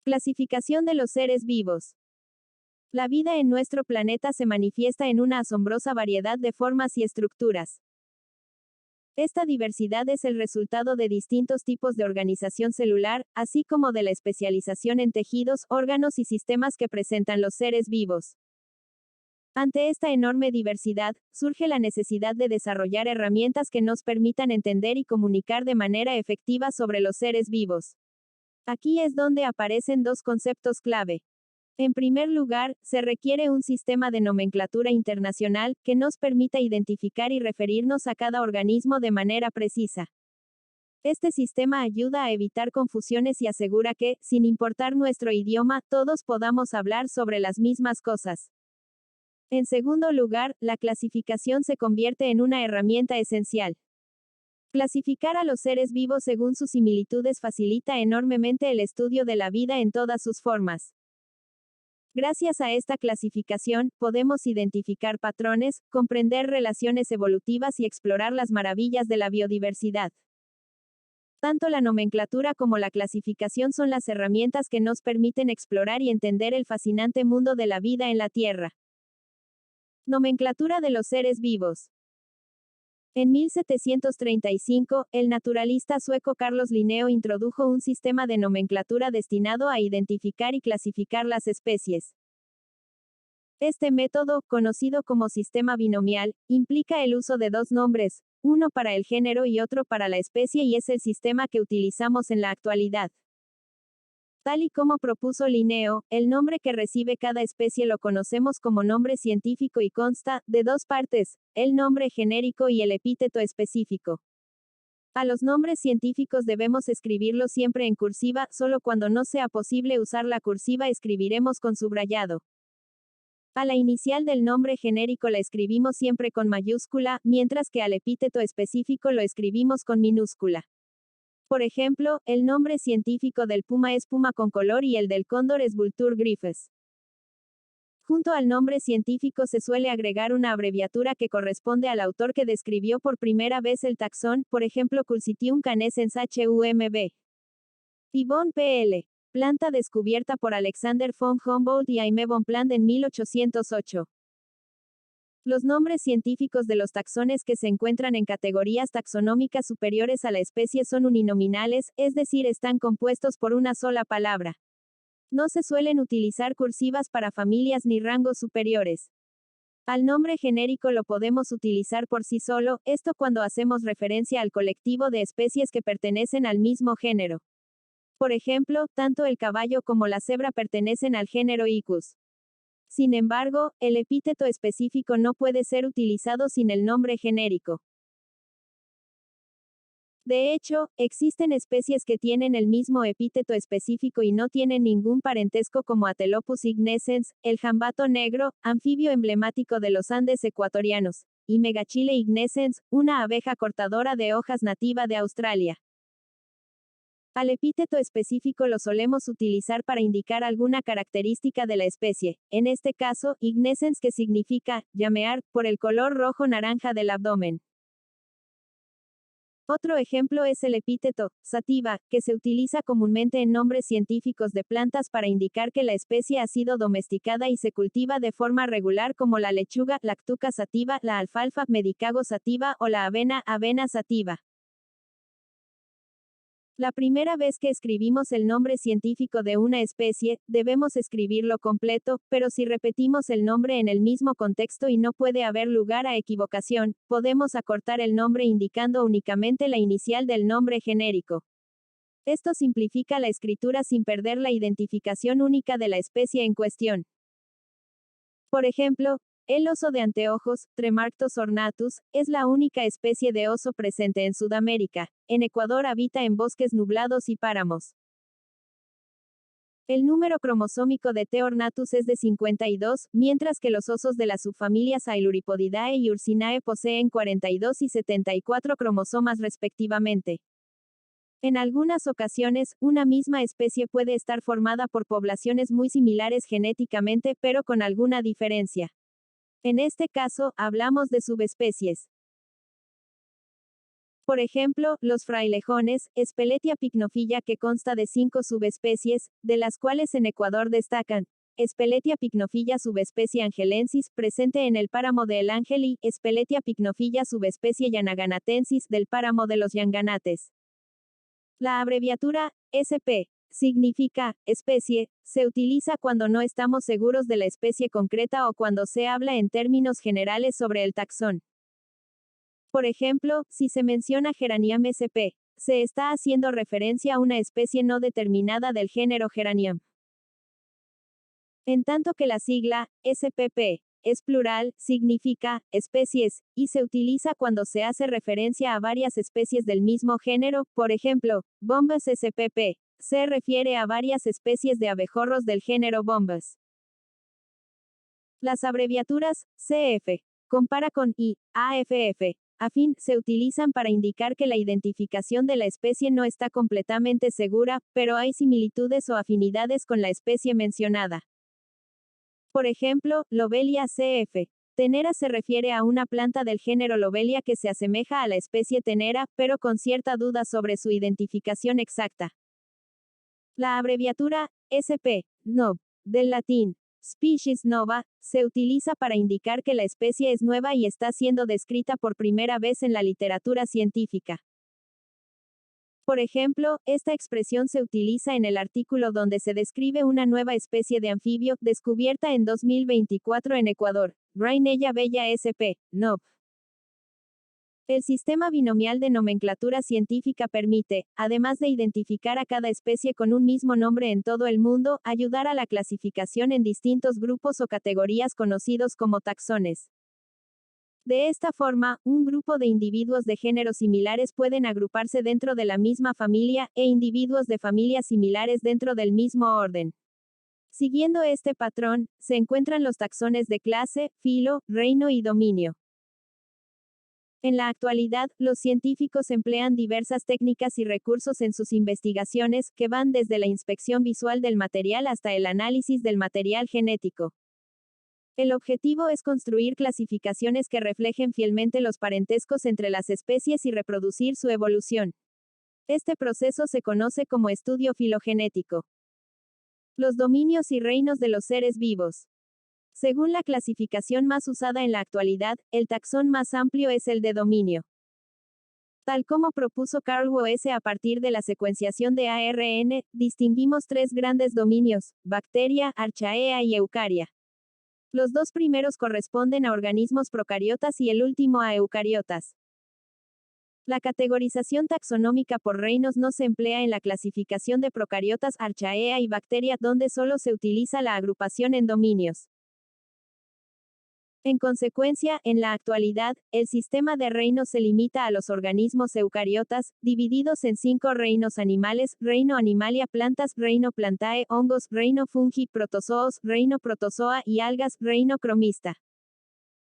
Clasificación de los seres vivos. La vida en nuestro planeta se manifiesta en una asombrosa variedad de formas y estructuras. Esta diversidad es el resultado de distintos tipos de organización celular, así como de la especialización en tejidos, órganos y sistemas que presentan los seres vivos. Ante esta enorme diversidad, surge la necesidad de desarrollar herramientas que nos permitan entender y comunicar de manera efectiva sobre los seres vivos. Aquí es donde aparecen dos conceptos clave. En primer lugar, se requiere un sistema de nomenclatura internacional, que nos permita identificar y referirnos a cada organismo de manera precisa. Este sistema ayuda a evitar confusiones y asegura que, sin importar nuestro idioma, todos podamos hablar sobre las mismas cosas. En segundo lugar, la clasificación se convierte en una herramienta esencial. Clasificar a los seres vivos según sus similitudes facilita enormemente el estudio de la vida en todas sus formas. Gracias a esta clasificación, podemos identificar patrones, comprender relaciones evolutivas y explorar las maravillas de la biodiversidad. Tanto la nomenclatura como la clasificación son las herramientas que nos permiten explorar y entender el fascinante mundo de la vida en la Tierra. Nomenclatura de los seres vivos. En 1735, el naturalista sueco Carlos Linneo introdujo un sistema de nomenclatura destinado a identificar y clasificar las especies. Este método, conocido como sistema binomial, implica el uso de dos nombres, uno para el género y otro para la especie, y es el sistema que utilizamos en la actualidad. Tal y como propuso Linneo, el nombre que recibe cada especie lo conocemos como nombre científico y consta de dos partes, el nombre genérico y el epíteto específico. A los nombres científicos debemos escribirlos siempre en cursiva, solo cuando no sea posible usar la cursiva escribiremos con subrayado. A la inicial del nombre genérico la escribimos siempre con mayúscula, mientras que al epíteto específico lo escribimos con minúscula. Por ejemplo, el nombre científico del puma es puma con color y el del cóndor es Vultur gryphus. Junto al nombre científico se suele agregar una abreviatura que corresponde al autor que describió por primera vez el taxón, por ejemplo Culcitium canescens HUMB. Pibón PL. Planta descubierta por Alexander von Humboldt y Aimé Bonpland en 1808. Los nombres científicos de los taxones que se encuentran en categorías taxonómicas superiores a la especie son uninominales, es decir, están compuestos por una sola palabra. No se suelen utilizar cursivas para familias ni rangos superiores. Al nombre genérico lo podemos utilizar por sí solo, esto cuando hacemos referencia al colectivo de especies que pertenecen al mismo género. Por ejemplo, tanto el caballo como la cebra pertenecen al género Icus. Sin embargo, el epíteto específico no puede ser utilizado sin el nombre genérico. De hecho, existen especies que tienen el mismo epíteto específico y no tienen ningún parentesco, como Atelopus ignescens, el jambato negro, anfibio emblemático de los Andes ecuatorianos, y Megachile ignescens, una abeja cortadora de hojas nativa de Australia. Al epíteto específico lo solemos utilizar para indicar alguna característica de la especie, en este caso, ignescens, que significa llamear, por el color rojo-naranja del abdomen. Otro ejemplo es el epíteto sativa, que se utiliza comúnmente en nombres científicos de plantas para indicar que la especie ha sido domesticada y se cultiva de forma regular, como la lechuga, Lactuca sativa, la alfalfa, Medicago sativa, o la avena, Avena sativa. La primera vez que escribimos el nombre científico de una especie, debemos escribirlo completo, pero si repetimos el nombre en el mismo contexto y no puede haber lugar a equivocación, podemos acortar el nombre indicando únicamente la inicial del nombre genérico. Esto simplifica la escritura sin perder la identificación única de la especie en cuestión. Por ejemplo, el oso de anteojos, Tremarctos ornatus, es la única especie de oso presente en Sudamérica. En Ecuador habita en bosques nublados y páramos. El número cromosómico de T. ornatus es de 52, mientras que los osos de las subfamilias Ailuripodidae y Ursinae poseen 42 y 74 cromosomas respectivamente. En algunas ocasiones, una misma especie puede estar formada por poblaciones muy similares genéticamente, pero con alguna diferencia. En este caso, hablamos de subespecies. Por ejemplo, los frailejones, Speletia pycnophila que consta de 5 subespecies, de las cuales en Ecuador destacan Speletia pycnophila subespecie angelensis, presente en el páramo de El Ángel y Speletia pycnophila subespecie yanaganatensis del páramo de los Yanganates. La abreviatura SP significa especie, se utiliza cuando no estamos seguros de la especie concreta o cuando se habla en términos generales sobre el taxón. Por ejemplo, si se menciona Geranium sp, se está haciendo referencia a una especie no determinada del género Geranium. En tanto que la sigla SPP es plural, significa especies, y se utiliza cuando se hace referencia a varias especies del mismo género, por ejemplo, Bombus spp, se refiere a varias especies de abejorros del género Bombus. Las abreviaturas CF, compara con I, AFF, afín, se utilizan para indicar que la identificación de la especie no está completamente segura, pero hay similitudes o afinidades con la especie mencionada. Por ejemplo, Lobelia cf. Tenera se refiere a una planta del género Lobelia que se asemeja a la especie Tenera, pero con cierta duda sobre su identificación exacta. La abreviatura SP, NOV, del latín species nova, se utiliza para indicar que la especie es nueva y está siendo descrita por primera vez en la literatura científica. Por ejemplo, esta expresión se utiliza en el artículo donde se describe una nueva especie de anfibio, descubierta en 2024 en Ecuador, Raineya bella sp. NOV. El sistema binomial de nomenclatura científica permite, además de identificar a cada especie con un mismo nombre en todo el mundo, ayudar a la clasificación en distintos grupos o categorías conocidos como taxones. De esta forma, un grupo de individuos de géneros similares pueden agruparse dentro de la misma familia, e individuos de familias similares dentro del mismo orden. Siguiendo este patrón, se encuentran los taxones de clase, filo, reino y dominio. En la actualidad, los científicos emplean diversas técnicas y recursos en sus investigaciones, que van desde la inspección visual del material hasta el análisis del material genético. El objetivo es construir clasificaciones que reflejen fielmente los parentescos entre las especies y reproducir su evolución. Este proceso se conoce como estudio filogenético. Los dominios y reinos de los seres vivos. Según la clasificación más usada en la actualidad, el taxón más amplio es el de dominio. Tal como propuso Carl Woese a partir de la secuenciación de ARN, distinguimos 3 grandes dominios: bacteria, archaea y eucaria. Los 2 primeros corresponden a organismos procariotas y el último a eucariotas. La categorización taxonómica por reinos no se emplea en la clasificación de procariotas, archaea y bacteria, donde solo se utiliza la agrupación en dominios. En consecuencia, en la actualidad, el sistema de reinos se limita a los organismos eucariotas, divididos en 5 reinos animales: reino Animalia, plantas, reino Plantae, hongos, reino Fungi, protozoos, reino Protozoa y algas, reino Cromista.